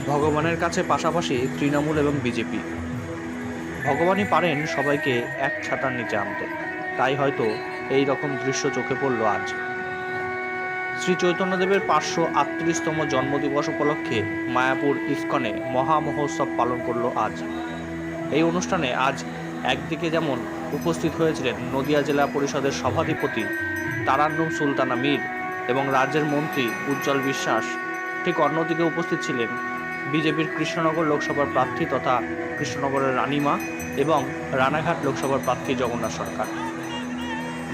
ভগবানের কাছে পাশাপাশি তৃণমূল এবং বিজেপি। ভগবানই পারেন সবাইকে এক ছাতার নিচে আনতে, তাই হয়তো এই রকম দৃশ্য চোখে পড়ল আজ। শ্রী চৈতন্যদেবের 538তম জন্মদিবস উপলক্ষে মায়াপুর ইস্কনে মহামহোৎসব পালন করল আজ। এই অনুষ্ঠানে আজ একদিকে যেমন উপস্থিত হয়েছিলেন নদিয়া জেলা পরিষদের সভাধিপতি তারান্নুম সুলতানা মীর এবং রাজ্যের মন্ত্রী উজ্জ্বল বিশ্বাস, ঠিক অন্যদিকে উপস্থিত ছিলেন বিজেপির কৃষ্ণনগর লোকসভার প্রার্থী তথা কৃষ্ণনগরের রানীমা এবং রানাঘাট লোকসভার প্রার্থী জগন্নাথ সরকার।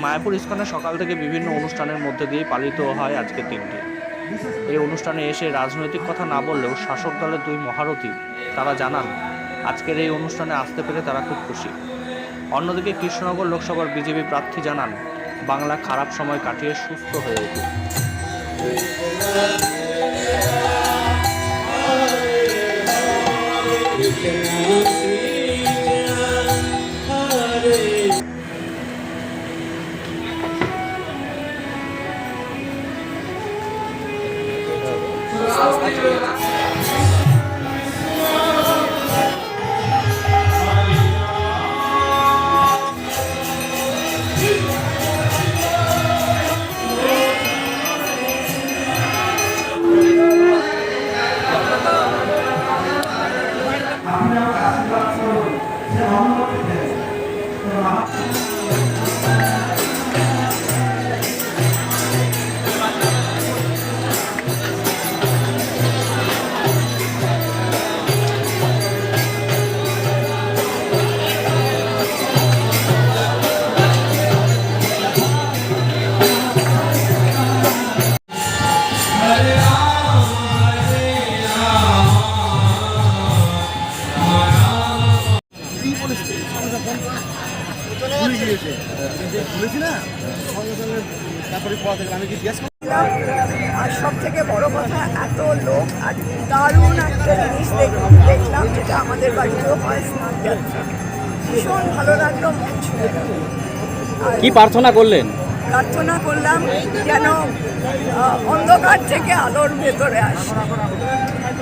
মায়াপুর ইস্কনে সকাল থেকে বিভিন্ন অনুষ্ঠানের মধ্যে দিয়ে পালিত হয় আজকের দিনটি। এই অনুষ্ঠানে এসে রাজনৈতিক কথা না বললেও শাসক দলের দুই মহারথী তারা জানান আজকের এই অনুষ্ঠানে আসতে পেরে তারা খুব খুশি। অন্যদিকে কৃষ্ণনগর লোকসভার বিজেপি প্রার্থী জানান বাংলা খারাপ সময় কাটিয়ে সুস্থ হয়ে উঠুক। আর সব থেকে বড় কথা, এত লোক আর দারুণ একটা জিনিস দেখলাম, যেটা আমাদের বাড়িতেও হয়, স্নান যাত্রা। ভীষণ ভালো লাগলো, মন ছুঁয়ে গেল। কি প্রার্থনা করলেন? প্রার্থনা করলাম যেন অন্ধকার থেকে আলোর ভেতরে আসে।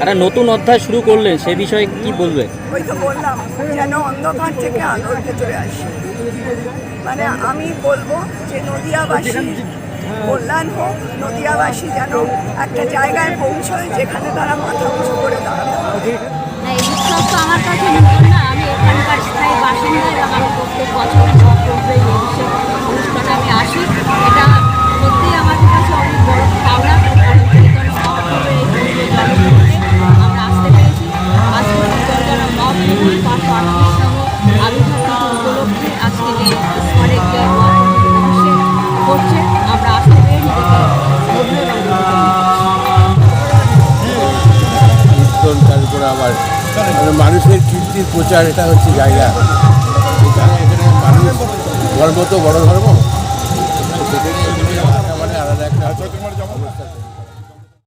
একটা নতুন অধ্যায় শুরু করলেন, সে বিষয়ে কি বলবেন? ওই তো বললাম, যেন অন্ধকার থেকে আলোর ভেতরে আসে। মানে আমি বলবো যে নদিয়াবাসী কল্যাণ হোক, নদিয়াবাসী যেন একটা জায়গায় পৌঁছয় যেখানে তারা মাথা উঁচু করে দাঁড়াবে। এই উৎসব তো আমার কাছে নতুন না, আমি এখানকার স্থায়ী বাসিন্দা এবং আমি প্রত্যেক বছর এই অনুষ্ঠানে আমি আসি। এটা সত্যিই আমাদের কাছে অনেক বড় পাওনা। আমরা আসতে পেরেছি। আজকে মহাপ্রভুর 538তম আবির্ভাব উপলক্ষে আজকে যে অনেক করছে, আমরা আসতে পেরে তারপরে আবার মানুষের কীর্তির প্রচার, এটা হচ্ছে জায়গা। এখানে মানুষ ধর্ম তো বড় ধর্ম,